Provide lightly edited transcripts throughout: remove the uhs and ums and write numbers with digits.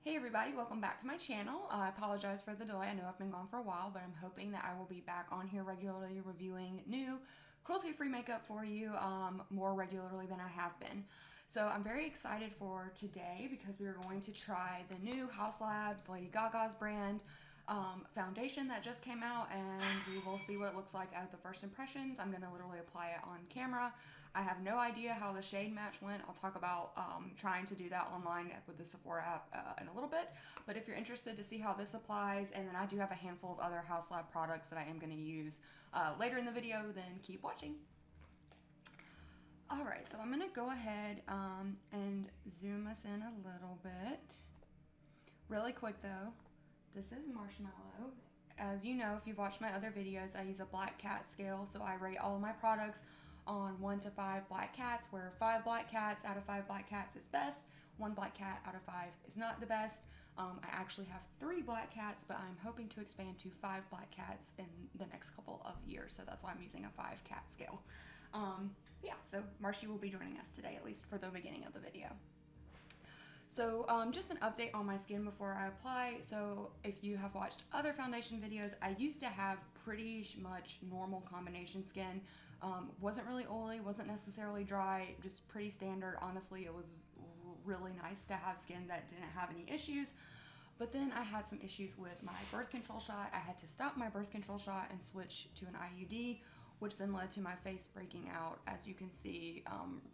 Hey everybody, welcome back to my channel. I apologize for the delay. I know I've been gone for a while, but I'm hoping that I will be back on here regularly reviewing new cruelty-free makeup for you more regularly than I have been. So I'm very excited for today because we are going to try the new Haus Lady Gaga's brand foundation that just came out, and we will see what it looks like at the first impressions. I'm going to literally apply it on camera. I have no idea how the shade match went. I'll talk about trying to do that online with the Sephora app in a little bit, but if you're interested to see how this applies, and then I do have a handful of other Haus products that I am going to use later in the video, then keep watching. Alright, so I'm going to go ahead and zoom us in a little bit. Really quick though, this is Marshmallow. As you know, if you've watched my other videos, I use a black cat scale, so I rate all of my products on 1 to 5 black cats, where 5 black cats out of 5 black cats is best, 1 black cat out of 5 is not the best. I actually have 3 black cats, but I'm hoping to expand to 5 black cats in the next couple of years, so that's why I'm using a 5 cat scale. Yeah, so Marshy will be joining us today, at least for the beginning of the video. So just an update on my skin before I apply. So if you have watched other foundation videos, I used to have pretty much normal combination skin. Wasn't really oily, wasn't necessarily dry, just pretty standard. Honestly, it was really nice to have skin that didn't have any issues. But then I had some issues with my birth control shot. I had to stop my birth control shot and switch to an IUD, which then led to my face breaking out, as you can see,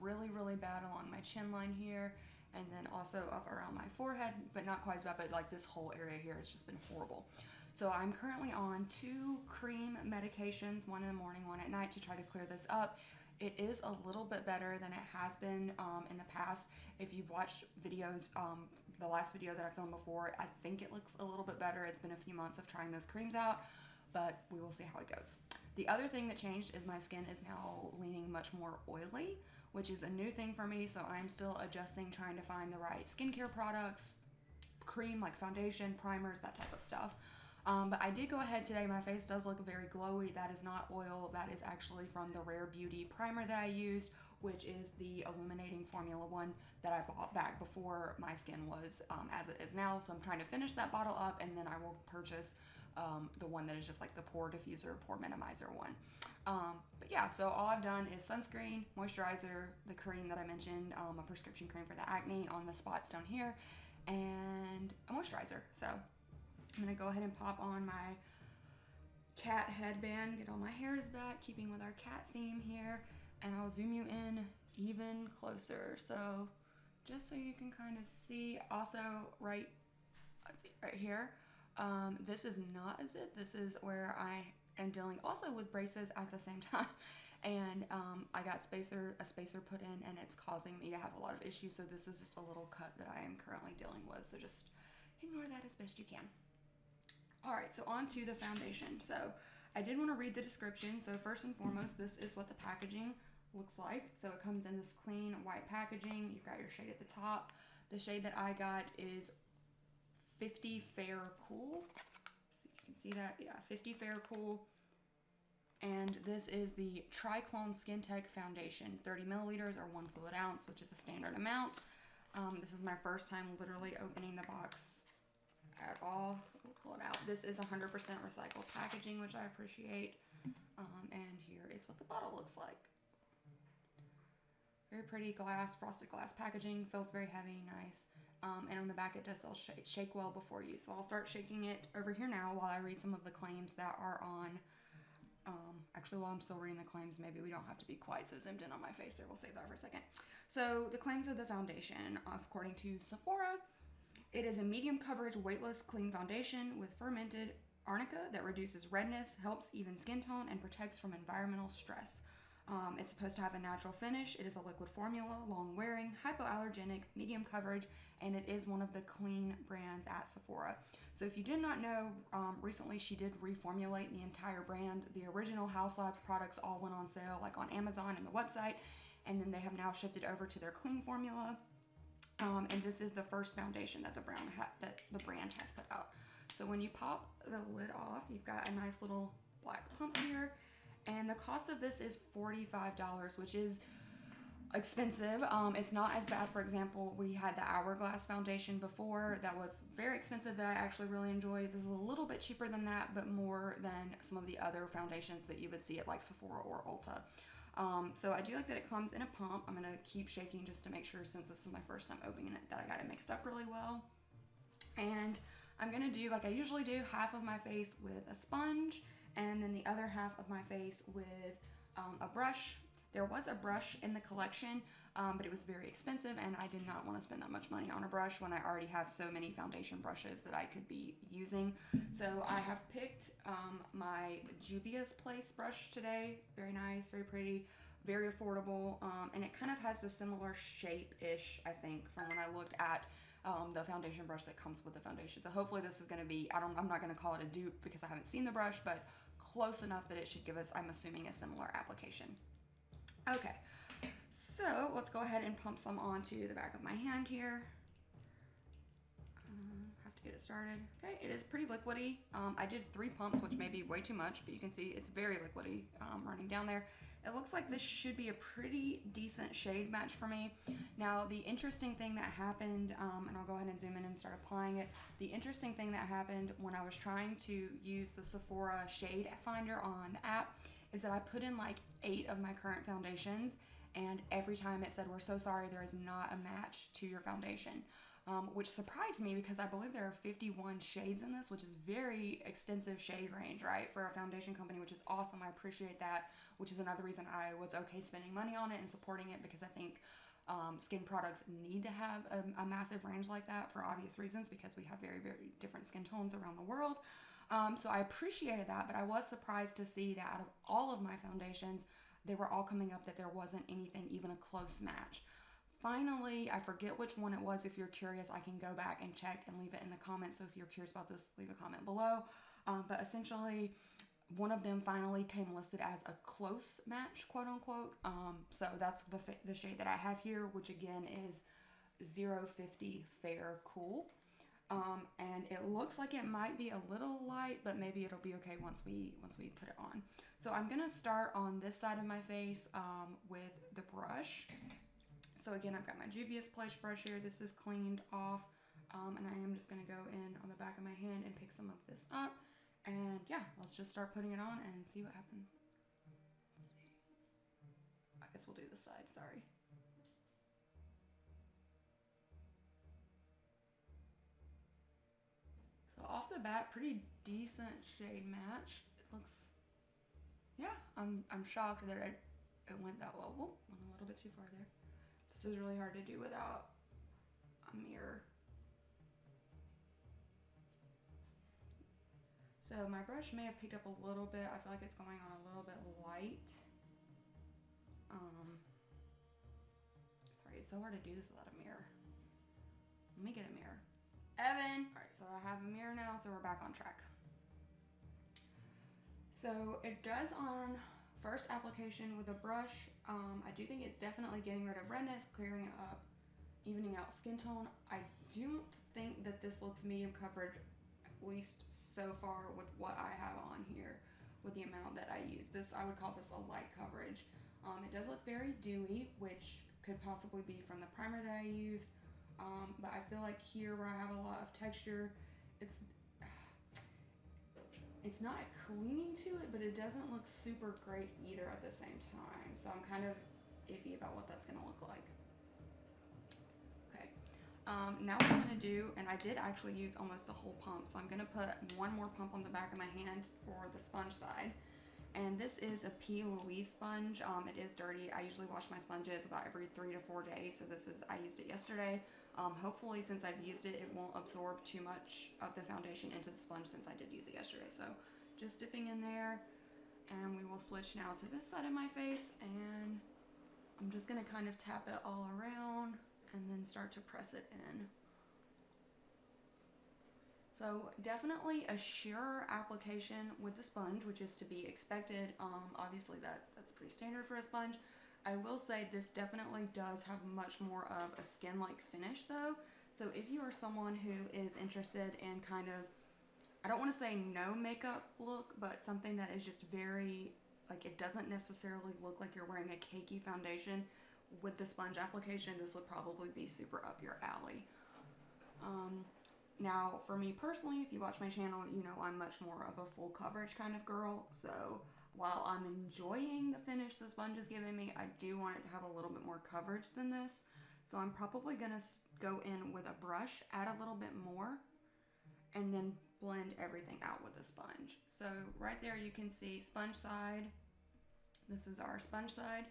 really bad along my chin line here, and then also up around my forehead, but not quite as bad, but like this whole area here has just been horrible. So I'm currently on 2 cream medications, one in the morning, one at night, to try to clear this up. It is a little bit better than it has been in the past. If you've watched videos, the last video that I filmed before, I think it looks a little bit better. It's been a few months of trying those creams out, but we will see how it goes. The other thing that changed is my skin is now leaning much more oily, which is a new thing for me, so I'm still adjusting, trying to find the right skincare products, cream like foundation, primers, that type of stuff. But I did go ahead today, my face does look very glowy. That is not oil, that is actually from the Rare Beauty primer that I used, which is the illuminating formula one that I bought back before my skin was as it is now. So I'm trying to finish that bottle up, and then I will purchase the one that is just like the pore diffuser, pore minimizer one. But yeah, so all I've done is sunscreen, moisturizer, the cream that I mentioned, a prescription cream for the acne on the spots down here, and a moisturizer. So I'm gonna go ahead and pop on my cat headband, get all my hairs back, keeping with our cat theme here, and I'll zoom you in even closer. So just so you can kind of see, also right here, this is not a zit. This is where I am dealing also with braces at the same time. And I got a spacer put in, and it's causing me to have a lot of issues. So this is just a little cut that I am currently dealing with. So just ignore that as best you can. All right, so on to the foundation. So I did want to read the description. So first and foremost, this is what the packaging looks like. So it comes in this clean white packaging. You've got your shade at the top. The shade that I got is 50 Fair Cool. See if you can see that. Yeah, 50 Fair Cool. And this is the Triclone Skin Tech Foundation, 30 milliliters or 1 fluid ounce, which is a standard amount. This is my first time literally opening the box at all, so we'll pull it out. This is 100% recycled packaging, which I appreciate. And here is what the bottle looks like. Very pretty glass, frosted glass packaging, feels very heavy, nice. And on the back it does shake well before use. So I'll start shaking it over here now while I read some of the claims that are on. Actually, while I'm still reading the claims, maybe we don't have to be quite so zoomed in on my face there. We'll save that for a second. So the claims of the foundation, according to Sephora, it is a medium coverage, weightless, clean foundation with fermented arnica that reduces redness, helps even skin tone, and protects from environmental stress. It's supposed to have a natural finish. It is a liquid formula, long wearing, hypoallergenic, medium coverage, and it is one of the clean brands at Sephora. So if you did not know, recently she did reformulate the entire brand. The original Haus products all went on sale, like on Amazon and the website, and then they have now shifted over to their clean formula. And this is the first foundation that the brand has put out. So when you pop the lid off, you've got a nice little black pump here, and the cost of this is $45, which is expensive. It's not as bad. For example, we had the Hourglass foundation before that was very expensive that I actually really enjoyed. This is a little bit cheaper than that, but more than some of the other foundations that you would see at like Sephora or Ulta. So I do like that it comes in a pump. I'm gonna keep shaking just to make sure, since this is my first time opening it, that I got it mixed up really well. And I'm gonna do, like I usually do, half of my face with a sponge and then the other half of my face with a brush. There was a brush in the collection, but it was very expensive and I did not want to spend that much money on a brush when I already have so many foundation brushes that I could be using. So I have picked my Juvia's Place brush today. Very nice, very pretty, very affordable, and it kind of has the similar shape-ish, I think, from when I looked at the foundation brush that comes with the foundation. So hopefully this is going to be, I'm not going to call it a dupe because I haven't seen the brush, but close enough that it should give us, I'm assuming, a similar application. Okay, so let's go ahead and pump some onto the back of my hand here. Have to get it started. Okay, it is pretty liquidy. I did 3 pumps, which may be way too much, but you can see it's very liquidy running down there. It looks like this should be a pretty decent shade match for me. Now, the interesting thing that happened, and I'll go ahead and zoom in and start applying it. The interesting thing that happened when I was trying to use the Sephora shade finder on the app is that I put in like 8 of my current foundations, and every time it said, "We're so sorry, there is not a match to your foundation," which surprised me because I believe there are 51 shades in this, which is very extensive shade range, right, for a foundation company, which is awesome. I appreciate that, which is another reason I was okay spending money on it and supporting it, because I think skin products need to have a massive range like that for obvious reasons, because we have very, very different skin tones around the world. So I appreciated that, but I was surprised to see that out of all of my foundations, they were all coming up that there wasn't anything even a close match. Finally, I forget which one it was. If you're curious, I can go back and check and leave it in the comments. So if you're curious about this, leave a comment below. But essentially, one of them finally came listed as a close match, quote unquote. So that's the shade that I have here, which again is 050 Fair Cool. And it looks like it might be a little light, but maybe it'll be okay once we put it on. So I'm gonna start on this side of my face with the brush. So again, I've got my Juvia's Place brush here. This is cleaned off, and I am just gonna go in on the back of my hand and pick some of this up. And yeah, let's just start putting it on and see what happens. Let's see. I guess we'll do this side, sorry. So off the bat, pretty decent shade match. It looks, yeah, I'm shocked that it went that well. Whoop, went a little bit too far there. This is really hard to do without a mirror. So my brush may have picked up a little bit. I feel like it's going on a little bit light. Sorry, it's so hard to do this without a mirror. Let me get a mirror. Evan! All right, so I have a mirror now, so we're back on track. So it does on first application with a brush. I do think it's definitely getting rid of redness, clearing it up, evening out skin tone. I don't think that this looks medium coverage, at least so far with what I have on here, with the amount that I use. This, I would call this a light coverage. It does look very dewy, which could possibly be from the primer that I used. But I feel like here where I have a lot of texture, it's not clinging to it, but it doesn't look super great either at the same time. So I'm kind of iffy about what that's gonna look like. Okay, now what I'm gonna do, and I did actually use almost the whole pump, so I'm gonna put one more pump on the back of my hand for the sponge side. And this is a P. Louise sponge. It is dirty. I usually wash my sponges about every 3 to 4 days. So I used it yesterday. Hopefully, since I've used it, it won't absorb too much of the foundation into the sponge, since I did use it yesterday. So just dipping in there, and we will switch now to this side of my face, and I'm just gonna kind of tap it all around and then start to press it in. So definitely a sheer application with the sponge, which is to be expected. Obviously that's pretty standard for a sponge. I will say this definitely does have much more of a skin-like finish though. So if you are someone who is interested in kind of, I don't want to say no makeup look, but something that is just very, like, it doesn't necessarily look like you're wearing a cakey foundation with the sponge application, this would probably be super up your alley. Now, for me personally, if you watch my channel, you know I'm much more of a full coverage kind of girl. So while I'm enjoying the finish the sponge is giving me, I do want it to have a little bit more coverage than this. So I'm probably going to go in with a brush, add a little bit more, and then blend everything out with a sponge. So right there you can see sponge side. This is our sponge side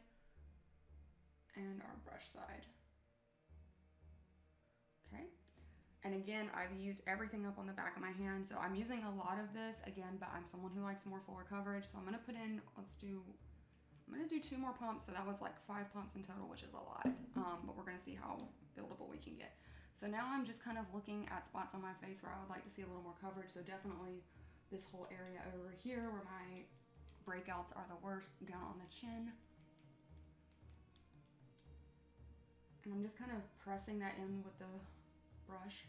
and our brush side. Okay. And again, I've used everything up on the back of my hand, so I'm using a lot of this again, but I'm someone who likes more fuller coverage. So I'm gonna put in, I'm gonna do 2 more pumps. So that was like 5 pumps in total, which is a lot. But we're gonna see how buildable we can get. So now I'm just kind of looking at spots on my face where I would like to see a little more coverage. So definitely this whole area over here where my breakouts are the worst, down on the chin. And I'm just kind of pressing that in with the brush.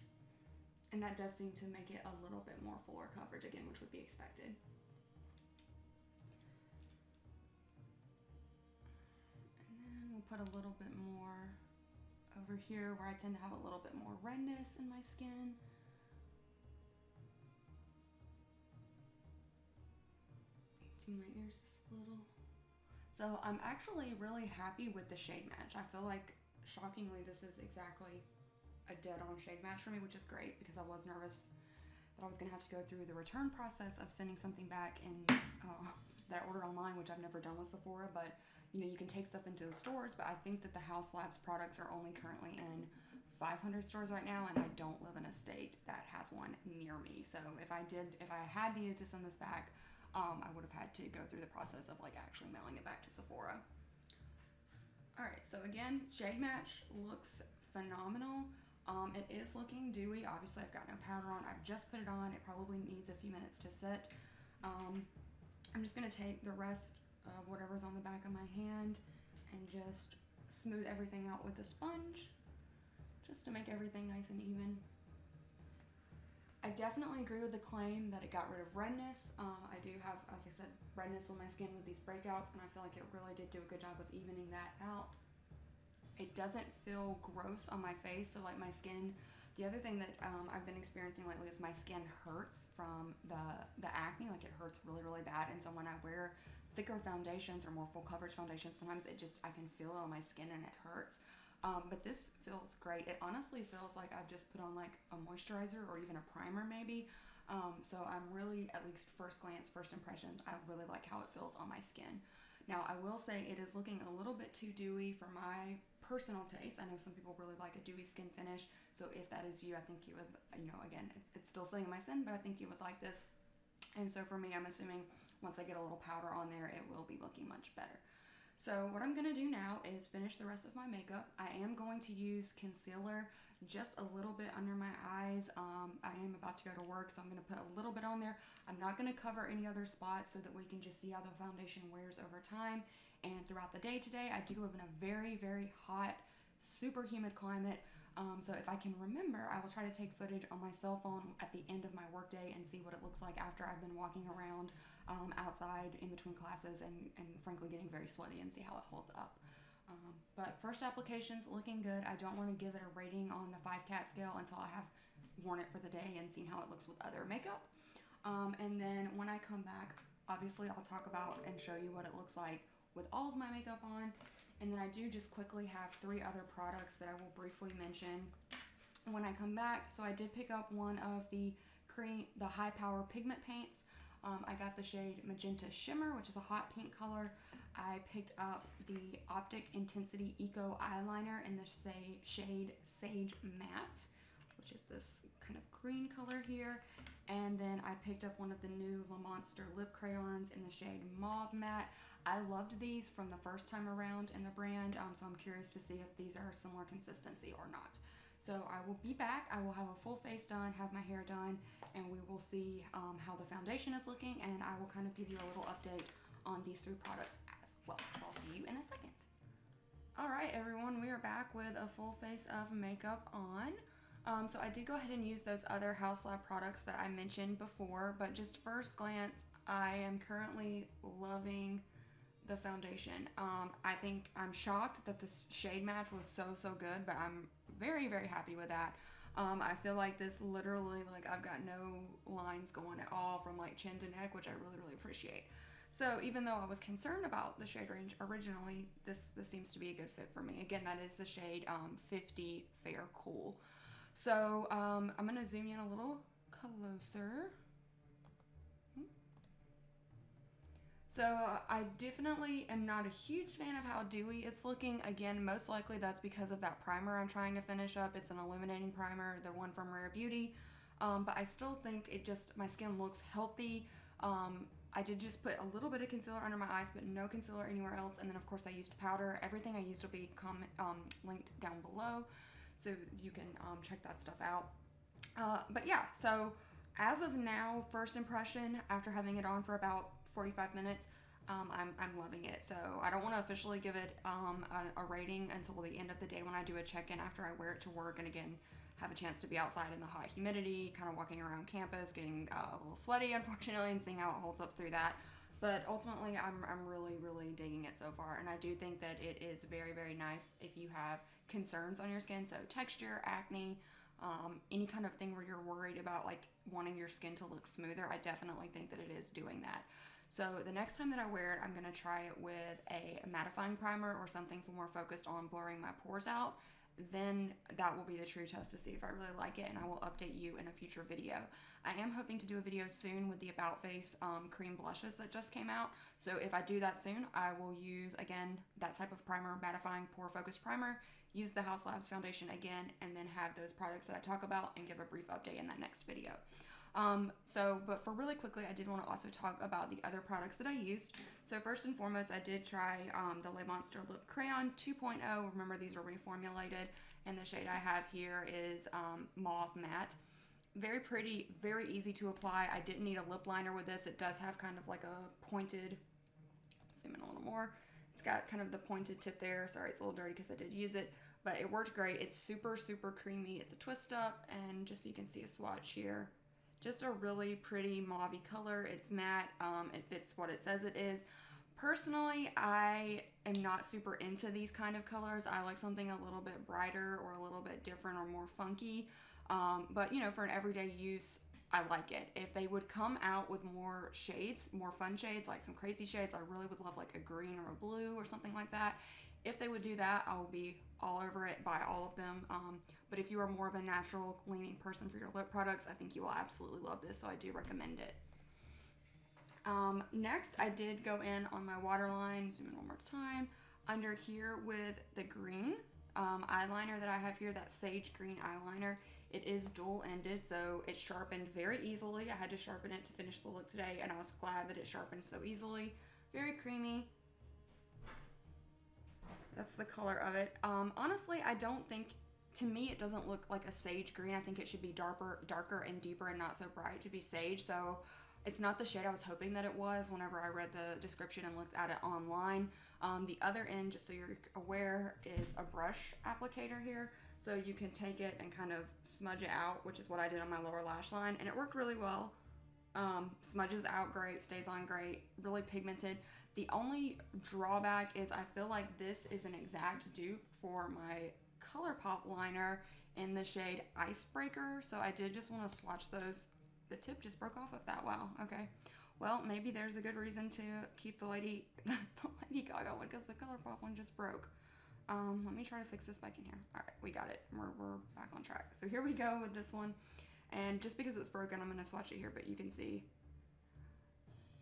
And that does seem to make it a little bit more fuller coverage again, which would be expected. And then we'll put a little bit more over here where I tend to have a little bit more redness in my skin. Do my ears just a little. So I'm actually really happy with the shade match. I feel like shockingly this is exactly a dead-on shade match for me, which is great because I was nervous that I was gonna have to go through the return process of sending something back and that I ordered online, which I've never done with Sephora, but you know, you can take stuff into the stores, but I think that the Haus Labs products are only currently in 500 stores right now, and I don't live in a state that has one near me. So if I had needed to send this back, I would have had to go through the process of like actually mailing it back to Sephora. All right, so again, shade match looks phenomenal. It is looking dewy. Obviously, I've got no powder on. I've just put it on. It probably needs a few minutes to set. I'm just gonna take the rest of whatever's on the back of my hand and just smooth everything out with a sponge, just to make everything nice and even. I definitely agree with the claim that it got rid of redness. I do have, like I said, redness on my skin with these breakouts, and I feel like it really did do a good job of evening that out. It doesn't feel gross on my face, so like my skin, the other thing that I've been experiencing lately is my skin hurts from the acne, like it hurts really, really bad. And so when I wear thicker foundations or more full coverage foundations, sometimes I can feel it on my skin and it hurts. But this feels great. It honestly feels like I've just put on like a moisturizer or even a primer maybe. So I'm really, at least first glance, first impressions, I really like how it feels on my skin. Now I will say it is looking a little bit too dewy for my personal taste. I know some people really like a dewy skin finish. So if that is you, I think you would, you know, again, it's still staying in my skin, but I think you would like this. And so for me, I'm assuming once I get a little powder on there, it will be looking much better. So what I'm gonna do now is finish the rest of my makeup. I am going to use concealer just a little bit under my eyes. I am about to go to work, so I'm gonna put a little bit on there. I'm not gonna cover any other spots so that we can just see how the foundation wears over time and throughout the day today. I do live in a very, very hot, super humid climate. So if I can remember, I will try to take footage on my cell phone at the end of my workday and see what it looks like after I've been walking around outside in between classes and frankly getting very sweaty, and see how it holds up. But first application's looking good. I don't want to give it a rating on the 5-cat scale until I have worn it for the day and seen how it looks with other makeup. And then when I come back, obviously I'll talk about and show you what it looks like with all of my makeup on. And then I do just quickly have 3 other products that I will briefly mention when I come back. So I did pick up one of the high power pigment paints. I got the shade Magenta Shimmer, which is a hot pink color. I picked up the Optic Intensity Eco Eyeliner in the shade Sage Matte, which is this kind of green color here. And then I picked up one of the new Le Monster lip crayons in the shade Mauve Matte. I loved these from the first time around in the brand, so I'm curious to see if these are similar consistency or not. So I will be back. I will have a full face done, have my hair done, and we will see how the foundation is looking, and I will kind of give you a little update on these 3 products as well. So I'll see you in a second. All right, everyone, we are back with a full face of makeup on. So I did go ahead and use those other Haus Lab products that I mentioned before, but just first glance, I am currently loving the foundation. I think I'm shocked that the shade match was so good, but I'm very, very happy with that. I feel like this literally, like, I've got no lines going at all from like chin to neck, which I really appreciate. So even though I was concerned about the shade range originally, this seems to be a good fit for me. Again, that is the shade 50 Fair Cool. So I'm gonna zoom in a little closer. So I definitely am not a huge fan of how dewy it's looking. Again, most likely that's because of that primer I'm trying to finish up. It's an illuminating primer, the one from Rare Beauty. But I still think my skin looks healthy. I did just put a little bit of concealer under my eyes, but no concealer anywhere else. And then of course I used powder. Everything I used will be linked down below, so you can check that stuff out. But yeah, so as of now, first impression after having it on for about 45 minutes, I'm loving it. So I don't want to officially give it a rating until the end of the day when I do a check-in after I wear it to work, and again have a chance to be outside in the hot humidity, kind of walking around campus, getting a little sweaty unfortunately, and seeing how it holds up through that. But ultimately I'm really digging it so far, and I do think that it is very nice if you have concerns on your skin, so texture, acne, any kind of thing where you're worried about like wanting your skin to look smoother. I definitely think that it is doing that. So the next time that I wear it, I'm going to try it with a mattifying primer or something more focused on blurring my pores out. Then that will be the true test to see if I really like it, and I will update you in a future video. I am hoping to do a video soon with the About Face cream blushes that just came out. So if I do that soon, I will use, again, that type of primer, mattifying pore focused primer, use the Haus Labs foundation again, and then have those products that I talk about and give a brief update in that next video. But for really quickly, I did want to also talk about the other products that I used. So first and foremost, I did try the Le Monster Lip Crayon 2.0. Remember, these are reformulated, and the shade I have here is Mauve Matte. Very pretty, very easy to apply. I didn't need a lip liner with this. It does have kind of like a pointed, zoom in a little more. It's got kind of the pointed tip there. Sorry, it's a little dirty because I did use it, but it worked great. It's super creamy. It's a twist up, and just so you can see a swatch here. Just a really pretty mauve color. It's matte. It fits what it says it is. Personally, I am not super into these kind of colors. I like something a little bit brighter or a little bit different or more funky. But you know, for an everyday use, I like it. If they would come out with more shades, more fun shades, like some crazy shades, I really would love like a green or a blue or something like that. If they would do that, I will be all over it, buy all of them. But if you are more of a natural leaning person for your lip products, I think you will absolutely love this, so I do recommend it. Next, I did go in on my waterline, zoom in one more time, under here with the green eyeliner that I have here, that sage green eyeliner. It is dual-ended, so it sharpened very easily. I had to sharpen it to finish the look today, and I was glad that it sharpened so easily. Very creamy. That's the color of it. Honestly, I don't think, to me, it doesn't look like a sage green. I think it should be darker and deeper and not so bright to be sage. So it's not the shade I was hoping that it was whenever I read the description and looked at it online. The other end, just so you're aware, is a brush applicator here. So you can take it and kind of smudge it out, which is what I did on my lower lash line, and it worked really well. Smudges out great, stays on great, really pigmented. The only drawback is I feel like this is an exact dupe for my ColourPop liner in the shade Icebreaker. So I did just want to swatch those. The tip just broke off of that. Wow. Okay. Well, maybe there's a good reason to keep the Lady Gaga one, because the ColourPop one just broke. Let me try to fix this back in here. All right, we got it. We're back on track. So here we go with this one. And just because it's broken, I'm going to swatch it here, but you can see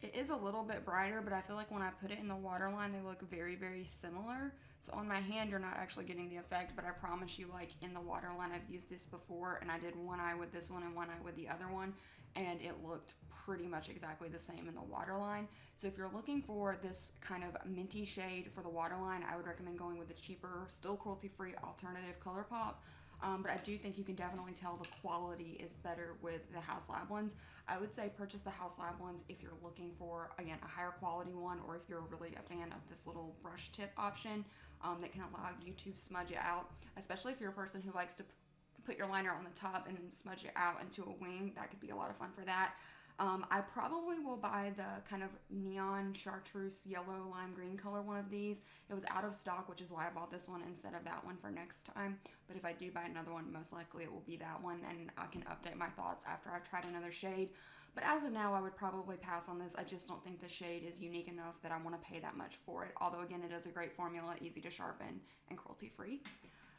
it is a little bit brighter, but I feel like when I put it in the waterline, they look very similar. So on my hand, you're not actually getting the effect, but I promise you, like in the waterline, I've used this before, and I did one eye with this one and one eye with the other one, and it looked pretty much exactly the same in the waterline. So if you're looking for this kind of minty shade for the waterline, I would recommend going with the cheaper, still cruelty-free alternative ColourPop. But I do think you can definitely tell the quality is better with the Haus Lab ones. I would say purchase the Haus Lab ones if you're looking for, again, a higher quality one, or if you're really a fan of this little brush tip option that can allow you to smudge it out, especially if you're a person who likes to put your liner on the top and then smudge it out into a wing. That could be a lot of fun for that. I probably will buy the kind of neon chartreuse yellow lime green color one of these. It was out of stock, which is why I bought this one instead of that one for next time. But if I do buy another one, most likely it will be that one, and I can update my thoughts after I've tried another shade. But as of now, I would probably pass on this. I just don't think the shade is unique enough that I want to pay that much for it. Although again, it is a great formula, easy to sharpen, and cruelty free.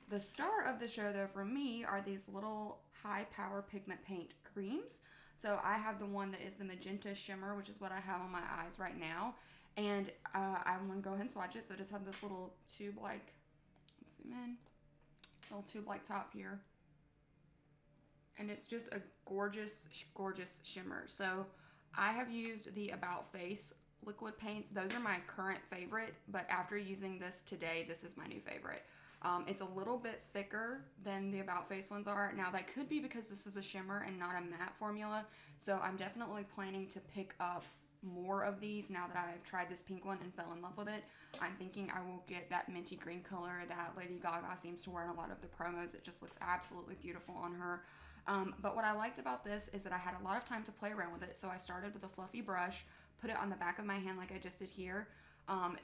The star of the show though for me are these little high power pigment paint creams. So I have the one that is the magenta shimmer, which is what I have on my eyes right now. And I'm going to go ahead and swatch it. So I just have this little tube-like, let's zoom in, little tube-like top here. And it's just a gorgeous, gorgeous shimmer. So I have used the About Face liquid paints. Those are my current favorite, but after using this today, this is my new favorite. It's a little bit thicker than the About Face ones are. Now that could be because this is a shimmer and not a matte formula. So I'm definitely planning to pick up more of these now that I've tried this pink one and fell in love with it. I'm thinking I will get that minty green color that Lady Gaga seems to wear in a lot of the promos. It just looks absolutely beautiful on her. But what I liked about this is that I had a lot of time to play around with it. So I started with a fluffy brush, put it on the back of my hand like I just did here,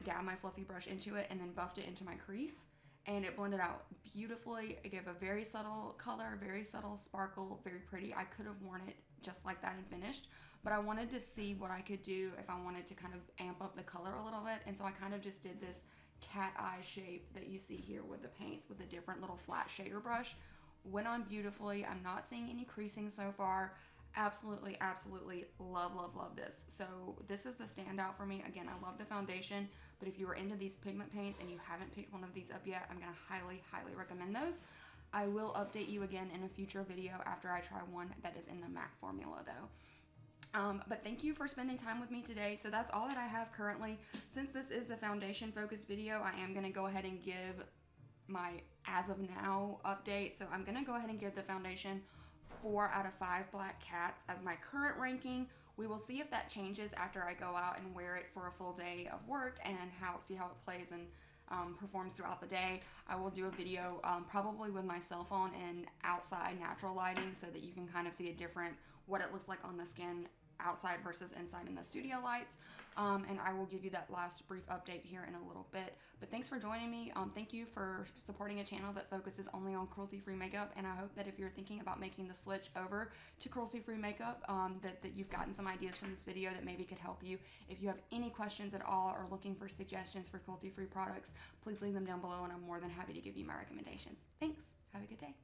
dabbed my fluffy brush into it, and then buffed it into my crease. And it blended out beautifully. It gave a very subtle color, very subtle sparkle, very pretty. I could have worn it just like that and finished, but I wanted to see what I could do if I wanted to kind of amp up the color a little bit. And so I kind of just did this cat eye shape that you see here with the paints with a different little flat shader brush. Went on beautifully. I'm not seeing any creasing so far. Absolutely, absolutely love, love, love this. So this is the standout for me. Again, I love the foundation, but if you were into these pigment paints and you haven't picked one of these up yet, I'm gonna highly, highly recommend those. I will update you again in a future video after I try one that is in the MAC formula though. But thank you for spending time with me today. So that's all that I have currently. Since this is the foundation focused video, I am gonna go ahead and give my as of now update. So I'm gonna go ahead and give the foundation 4 out of 5 black cats as my current ranking. We will see if that changes after I go out and wear it for a full day of work and see how it plays and performs throughout the day. I will do a video probably with my cell phone and outside natural lighting so that you can kind of see a different what it looks like on the skin outside versus inside in the studio lights. And I will give you that last brief update here in a little bit. But thanks for joining me. Thank you for supporting a channel that focuses only on cruelty-free makeup. And I hope that if you're thinking about making the switch over to cruelty-free makeup, that you've gotten some ideas from this video that maybe could help you. If you have any questions at all or looking for suggestions for cruelty-free products, please leave them down below and I'm more than happy to give you my recommendations. Thanks. Have a good day.